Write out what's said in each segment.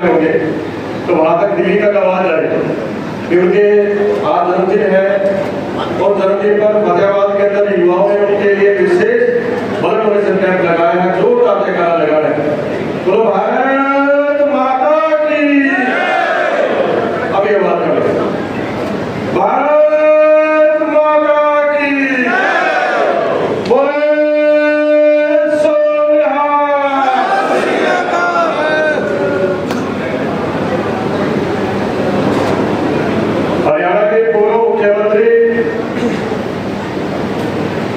होंगे तो वहां तक दिल्ली तक आवाज आए क्योंकि आज जन्मदिन है और जन्मदिन पर फतेहाबाद के अंदर युवाओं ने उनके लिए विशेष ब्लड डोनेशन कैंप लगाया है, जोरदार जयकारा लगाया है। बोलो भारत माता की। अभी आवाज करें, भारत माता की। बोले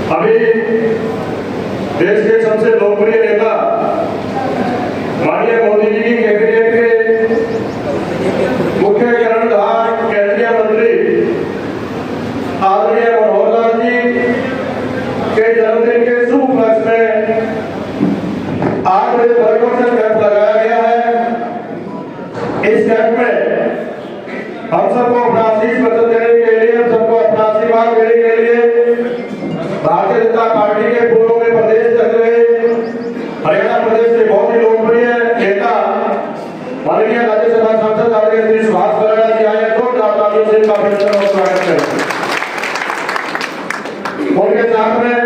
अभी देश के सबसे लोकप्रिय नेता माननीय मोदी जी की कैबिनेट के मुख्य कर्णधार केंद्रीय मंत्री आदरणीय मनोहर लाल जी के जन्मदिन के शुभ उपलक्ष्य में 8 बजे ब्लड डोनेशन कैंप लगाया गया है। इस कैंप में हम सबको अपना आशीष वचन देने के लिए, हम सबको अपना आशीर्वाद देने के लिए भारतीय जनता पार्टी के पूर्व में प्रदेश तक रहे हरियाणा प्रदेश से बहुत ही लोकप्रिय नेता माननीय राज्यसभा सांसद आदरणीय श्री सुभाष बराड़ा जी आए तो तालियों से इनका अभिनंदन और स्वागत करें। उनके साथ में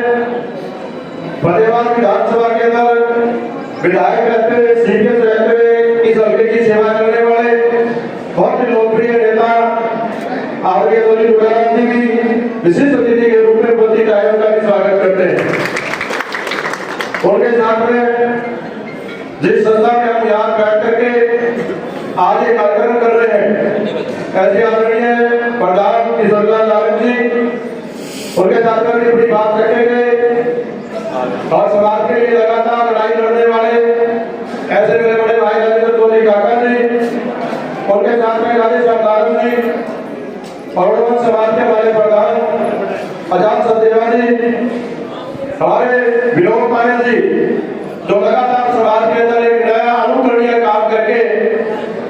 फतेहाबाद विधानसभा के अंदर विधायक रहते हुए, सीपीएस रहते हुए इस हल्के की सेवा करने वाले बहुत ही लोकप्रिय नेता आदरणीय अतुल गुलाम जी भी विशिष्ट अतिथि के रूप में उपस्थित आए, उनका भी स्वागत करते हैं। उनके साथ में जिस संस्था में हम यहाँ बैठ करके आज ये कार्यक्रम कर रहे हैं, ऐसे आदरणीय प्रधान किशोरलाल लाल जी, उनके साथ में भी बड़ी बात रखेंगे और समाज के लिए लगातार लड़ाई लड़ने वाले ऐसे मेरे बड़े भाई राजेंद्र तोली काका जी, उनके साथ में राजेश अवतारण जी और समाज के हमारे प्रधान अजान सचदेवा जी, हमारे विनोद पायल जी, जो लगातार समाज के अंदर एक नया अनुकरणीय काम करके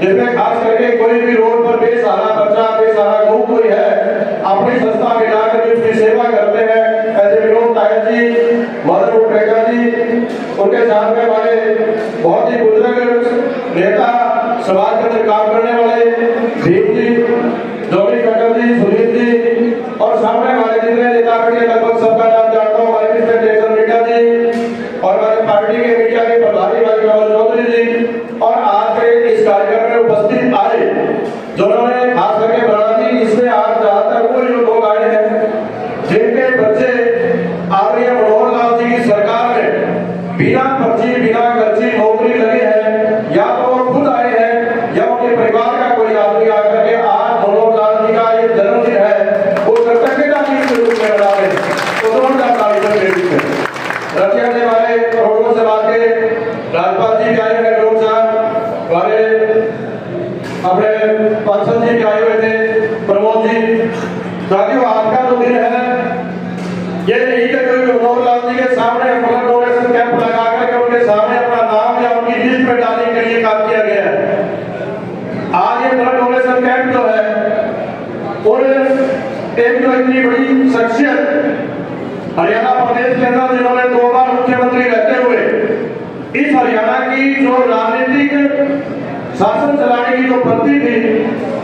जिसमें खास करके कोई भी रोड पर बेसहारा बच्चा, बेसहारा गौ कोई है, अपनी संस्था में जाकर उसकी सेवा करते हैं। ऐसे विनोद पायल जी, मदन उपेगा जी, उनके साथ में हमारे बहुत ही बुजुर्ग नेता समाज के अंदर काम करने वाले भीम जी, जोगी कटल जी, सुनील जी और सामने हमारे जितने नेता बैठे लगभग सबका नाम जानता हूँ, हमारे मिस्टर जयसन मीठा जी और हमारे पार्टी के मीडिया के प्रभारी भाई कमल चौधरी जी और आज के इस कार्यक्रम में उपस्थित आए जिन्होंने खास करके बड़ा जी इसमें आज जहाँ तक कोई लोग आए हैं जिनके बच्चे आदरणीय मनोहर लाल जी की सरकार में बिना पर्ची बिना खर्ची नौकरी लगे हैं, या तो वो खुद आए हैं या उनके परिवार का कोई आदमी आकर के आज मनोहर लाल जी का ये जन्मदिन है वो कृतज्ञता के रूप में मना रहे हैं, तो दोनों का कार्यक्रम ले रही है। रशिया से हमारे करोड़ों समाज के राज्यपाल जी भी आए हैं, लोग साहब हमारे अपने पार्षद जी भी आए हुए थे, प्रमोद जी। साथियों, आज का जो दिन है ये नहीं कि कोई मनोहर लाल जी के सामने ब्लड डोनेशन कैंप लगा करके उनके सामने अपना नाम या उनकी लिस्ट में डालने के लिए काम किया गया है। आज ये ब्लड डोनेशन कैंप जो है और एक जो इतनी बड़ी शख्सियत हरियाणा प्रदेश के अंदर जिन्होंने 2 बार मुख्यमंत्री रहते हुए इस हरियाणा की जो राजनीतिक शासन चलाने की जो पद्धति थी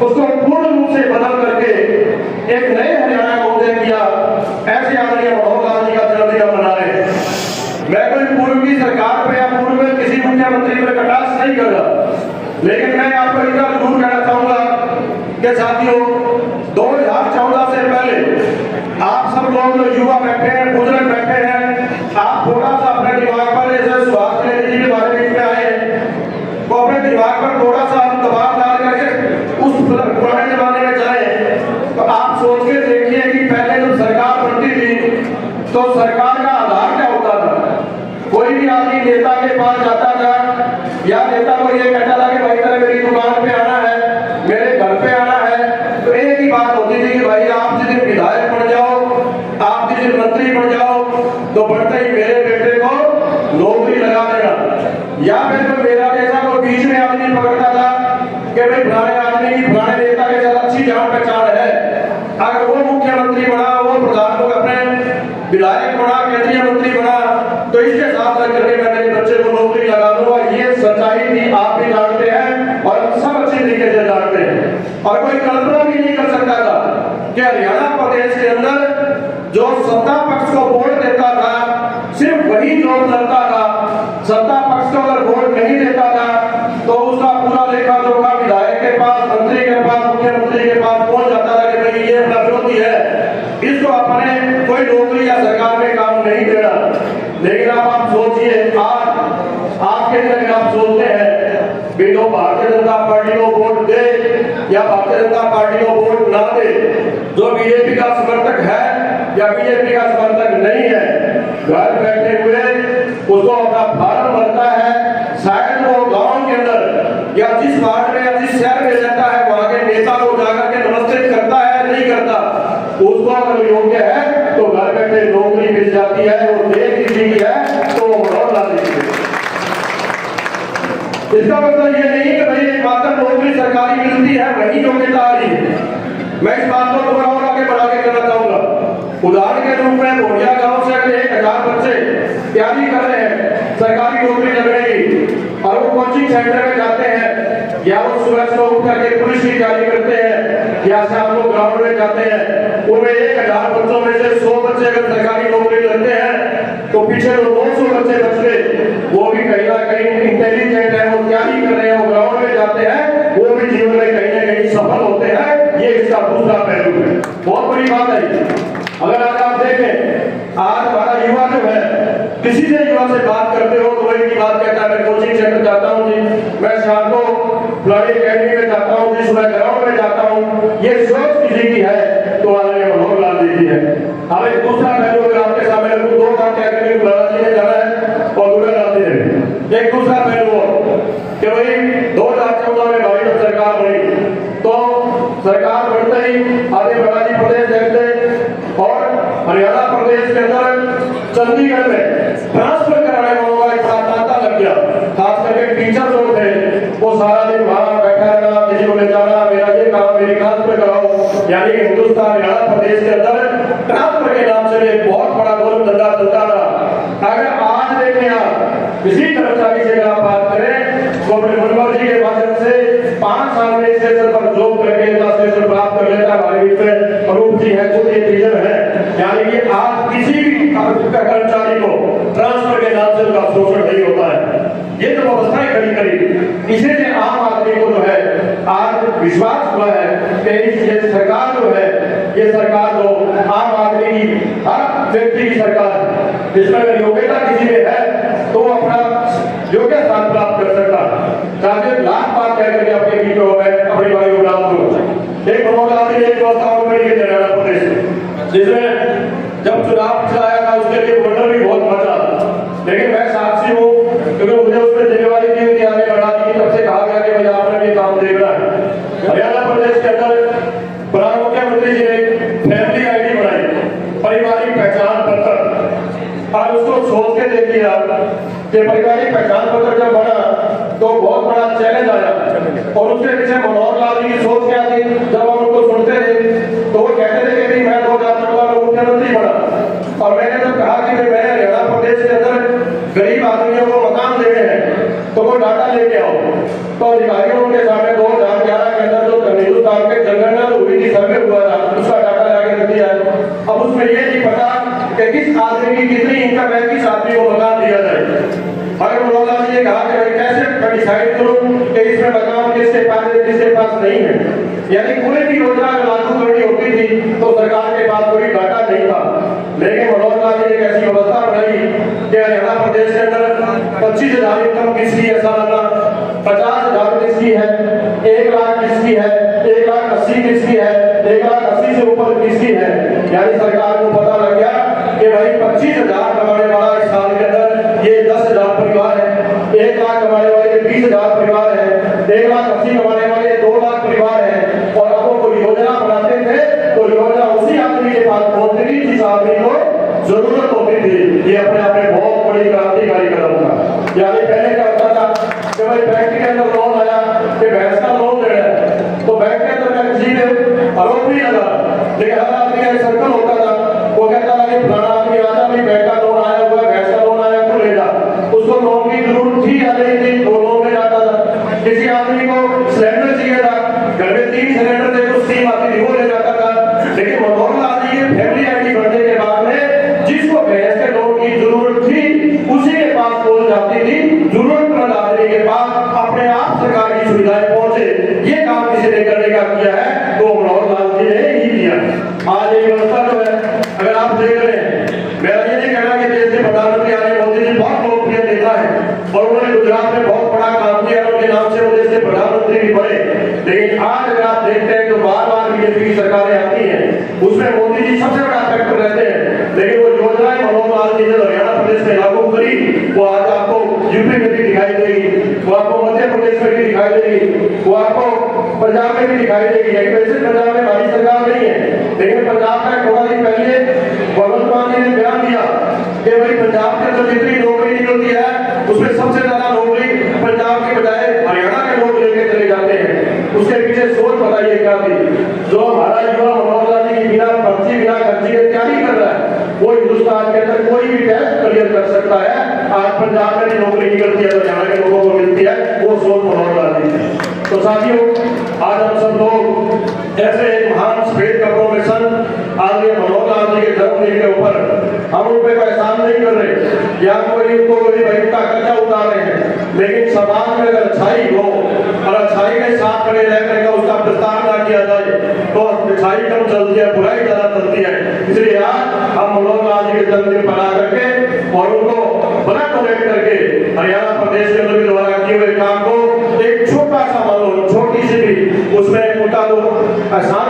उसको पूर्ण रूप से बदल करके एक नए हरियाणा का उदय किया, ऐसे आदरणीय मनोहर लाल जी का जन्मदिन मना रहे हैं। मैं कोई पूर्व की सरकार पे या पूर्व में किसी मुख्यमंत्री पर कटाक्ष नहीं कर रहा, लेकिन मैं आपको इतना जरूर कहना चाहूंगा कि साथियों 2014 से पहले आप सब लोग जो युवा बैठे हैं, बुजुर्ग बैठे हैं, आप थोड़ा सा अपने दिमाग पर जैसे सुभाष चंद्र जी के बारे में आए तो अपने दिमाग पर थोड़ा सा दबाव डाल करके उस पुराने जमाने में जाए तो आप सोच के देखिए कि पहले जब सरकार बनती थी तो सरकार का आधार क्या होता था। कोई भी आदमी नेता के पास जाता था या नेता को ये कहता था कि भाई तेरे मेरी दुकान पे आना है, मेरे घर पे आना है, तो एक ही बात होती थी कि भाई आप जिस दिन विधायक बन जाओ, आप जिस दिन मंत्री बन जाओ तो बढ़ते ही मेरे बेटे को नौकरी लगा देना, या फिर तो मेरा जैसा कोई बीच में आदमी पकड़ता था कि भाई फलाने आदमी की फलाने नेता के साथ अच्छी जान पहचान है, अगर वो मुख्यमंत्री बना, वो प्रधान को अपने विधायक बना, केंद्रीय मंत्री बना, तो इसके साथ करके मैं मेरे बच्चे को नौकरी लगा दूंगा। ये सच्चाई थी, आप भी जानते हैं और कि हरियाणा प्रदेश के अंदर जो सत्ता पक्ष को वोट देता था सिर्फ वही जॉब लगता था। सत्ता पक्ष को अगर वोट नहीं देता था तो उसका पूरा लेखा जोखा विधायक के पास, मंत्री के पास, मुख्यमंत्री के पास पहुंच जाता था कि भाई ये अपना विरोधी है, इसको अपने कोई नौकरी या सरकार में काम नहीं देना। लेकिन अब आप सोचिए, आज के दिन अगर आप सोचते हैं कि जो भारतीय जनता पार्टी को वोट दे या भारतीय जनता पार्टी को वोट ना दे, जो बीजेपी का समर्थक है या बीजेपी का समर्थक नहीं है, घर बैठे हुए उसको अपना फार्म भरता है, शायद वो गांव के अंदर या जिस वार्ड में या जिस शहर में रहता है वहां के नेता को जाकर के नमस्ते करता है नहीं करता, उसको अगर योग्य है तो घर बैठे नौकरी मिल जाती है, वो देख किसी की है तो वो बढ़ाव ला देती है। इसका मतलब ये नहीं कि भाई मात्र नौकरी सरकारी मिलती है वही योग्यता आ रही है। मैं इस बात को थोड़ा और आगे बढ़ा के कहना चाहूंगा। उदाहरण के रूप में भोटिया गांव से अगर 1000 बच्चे तैयारी कर रहे हैं सरकारी नौकरी लगने की और वो कोचिंग सेंटर में जाते हैं या वो सुबह सुबह उठ करके पुलिस की तैयारी करते हैं या शाम को ग्राउंड में जाते हैं, उनमें 1000 बच्चों में से 100 बच्चे अगर सरकारी नौकरी लगते हैं तो पीछे जो 200 बच्चे बच गए वो भी कहीं ना कहीं इंटेलिजेंट है, वो तैयारी कर रहे हैं, वो ग्राउंड में जाते हैं, वो भी जीवन में कहीं ना कहीं सफल होते हैं। ये इसका दूसरा पहलू है, बहुत बड़ी बात है। अगर आज आप देखें, आज हमारा युवा जो है, किसी से युवा से बात करते हो तो वो एक ही बात कहता है, मैं कोचिंग सेंटर जाता हूँ जी, मैं शाम को फलानी अकेडमी में जाता हूँ जी, सुबह ग्राउंड में जाता हूँ। ये सोच किसी की है तो आगे मनोहर लाल जी की है। अब एक दूसरा पहलू अगर आपके सामने रखूं, 2 बात क्या करेंगे, लाला जी ने जाना है और दुर्गा लाल जी ने। एक दूसरा पहलू कि भाई 2014 में भाजपा सरकार बनी तो सरकार बनते ही आगे बंगाली प्रदेश देखते और हरियाणा प्रदेश के अंदर चंडीगढ़ में ट्रांसफर कराने वालों का एक तांता लग गया। खास करके टीचर जो थे वो सारा दिन वहां बैठा रहना, किसी को ले जाना, मेरा ये काम मेरी ट्रांसफर कराओ, यानी कि हिंदुस्तान हरियाणा प्रदेश के अंदर ट्रांसफर के नाम से एक बहुत बड़ा गोल धंधा चलता था। अगर आज देखें आप किसी कर्मचारी से अगर आप बात करें तो अपने मनोहर जी के माध्यम से 5 साल में स्टेशन पर जॉब करके स्टेशन प्राप्त कर लेता है। हमारे बीच में अरूप जी है, खुद ये टीचर है, यानी कि आज किसी भी कर्मचारी को ट्रांसफर के नाम से उनका शोषण नहीं होता है। ये जो व्यवस्थाएं खड़ी करी, इसीलिए आम आदमी को जो है आज विश्वास हुआ है कि ये सरकार जो है, ये सरकार जो आम आदमी की, हर व्यक्ति की सरकार है, जिसमें अगर योग्यता किसी में है तो वो अपना योग्य स्थान प्राप्त कर सकता है। चाहे लाख बात कह करके अपने बीच में अपनी बारी को डाल दो। एक मनोहर जी ने एक व्यवस्था और करी है हरियाणा प्रदेश में, जिसमें जब चुनाव चलाया था उसके लिए वोटर भी बहुत मचा, लेकिन मैं साक्षी हूँ क्योंकि मुझे उसमें जिम्मेवारी दी हुई आगे बढ़ा दी, तब से कहा गया कि भाई आपने भी काम देखना है। हरियाणा प्रदेश के अंदर प्रधान मुख्यमंत्री जी ने फैमिली आईडी बनाई, पारिवारिक पहचान पत्र, और उसको सोच के देखिए आप कि पारिवारिक पहचान पत्र जब बना तो बहुत बड़ा चैलेंज आया और उसके पीछे मनोहर लाल जी की सोच क्या थी। जब हम उनको सुनते थे तो वो कहते थे कि मैं 2014 में मुख्यमंत्री बना और मैंने जब कहा कि मैं हरियाणा प्रदेश के अंदर गरीब आदमियों को मकान देने हैं तो वो डाटा लेके आओ, तो अधिकारियों उनके सामने 2011 के अंदर जो हिंदुस्तान के जनगणना हुई थी, सर्वे हुआ था, उसका डाटा लाके रख दिया है। अब उसमें ये नहीं पता कि किस आदमी की कितनी इनकम है, किस आदमी को मकान दिया जाए। अगर मनोहर जी ने कहा कि भाई कैसे मैं डिसाइड करूं कि इसमें मकान किसके पास है किसके पास नहीं है, यानी कोई भी योजना लागू करनी होती थी तो सरकार के पास कोई डाटा नहीं था। लेकिन मनोहर जी ने एक ऐसी व्यवस्था बनाई कि हरियाणा प्रदेश के अंदर 25,000 इनकम किसकी है सालाना, 50,000 किसकी है, 1 लाख किसकी है, 1,80,000 किसकी है, 1,80,000 से ऊपर किसकी है, यानी सरकार को पता लग गया कि भाई 25,000 कमाने वाला इस साल के अंदर ये 10,000 परिवार है, 1 लाख कमाने वाले 20,000 परिवार है, 1,80,000 कमाने वाले 2 लाख परिवार है। और अब वो कोई योजना बनाते थे तो योजना उसी आदमी के पास पहुंचती थी जिस आदमी को जरूरत होती थी। ये अपने आप में बहुत बड़ी क्रांतिकारी कदम था। यानी पहले क्या होता था कि भाई बैंक के अंदर लोन आया कि भैंस का लोन लेना है तो बैंक के अंदर मैं किसी ने आरोप नहीं लगा, लेकिन हर आदमी का सर्कल होता था, वो कहता था कि फलाना आदमी आजा भाई बैंक का लोन आया हुआ है, भैंस का लोन आया तो ले जा। उसको लोन की जरूरत थी या नहीं थी, वो लोन में जाता था। किसी आदमी को सिलेंडर चाहिए था, घर में 3 सिलेंडर थे, तो स्कीम आती थी, वो ले जाता था। लेकिन मनोहर लाल जी के फैमिली आईडी बनने के बाद में जिसको भैंस के लोन की जरूरत थी उसी के पास पहुंच जाती थी, जरूरतमंद आदमी के पास अपने आप सरकार की सुविधाएं पहुंचे। ये काम किसी ने करने का किया है तो मनोहर लाल जी ने ही किया। आज ये व्यवस्था जो है अगर आप देख रहे हैं, मेरा ये नहीं कहना कि देश के प्रधानमंत्री आ रहे मोदी जी बहुत लोकप्रिय नेता है और उन्होंने गुजरात में बहुत बड़ा काम किया, उनके नाम से वो देश के प्रधानमंत्री भी बने। लेकिन आज अगर आप देखते हैं तो बार बार बीजेपी की सरकारें आती हैं, उसमें मोदी जी सबसे बड़ा फैक्टर रहते हैं। लेकिन वो योजनाएं मनोहर लाल जी ने हरियाणा प्रदेश में लागू करी, वो आज आपको यूपी में भी दिखाई देगी, वो आपको मध्य प्रदेश में भी दिखाई देगी, वो आपको पंजाब में भी दिखाई देगी। वैसे पंजाब में हमारी सरकार नहीं है, लेकिन पंजाब का थोड़ा दिन पहले भगवंत मान जी ने बयान दिया कि भाई पंजाब के अंदर जितनी नौकरी निकलती है उसमें सबसे ज्यादा नौकरी पंजाब के बजाय हरियाणा के लोग लेके चले जाते हैं। उसके पीछे सोच बताइए क्या थी। जो हमारा युवा मनोहर लाल जी की बिना पर्ची बिना खर्ची के तैयारी कर रहा है, वो हिंदुस्तान के अंदर कोई भी टेस्ट क्लियर कर सकता है। आज पंजाब में भी नौकरी निकलती है, हरियाणा के लोगों को मिलती है, वो सोच मनोहर लाल जी है। तो साथियों, आज हम सब लोग ऐसे एक महान सफेद कपड़ों में संत आदरणीय मनोहर लाल जी के जन्मदिन के ऊपर हम उन पे कोई एहसान नहीं कर रहे या कोई उनको कोई का कर्जा उतार रहे हैं, लेकिन समाज में अगर अच्छाई हो और अच्छाई के साथ खड़े रह करके उसका प्रस्ताव ना किया जाए तो अच्छाई कम चलती है, बुराई ज्यादा चलती है। इसलिए आज हम मनोहर लाल जी के जन्मदिन मना करके और उनको बना डोनेट करके हरियाणा प्रदेश के अंदर द्वारा किए हुए काम को एक छोटा सा छोटी सी भी उसमें उनका एहसान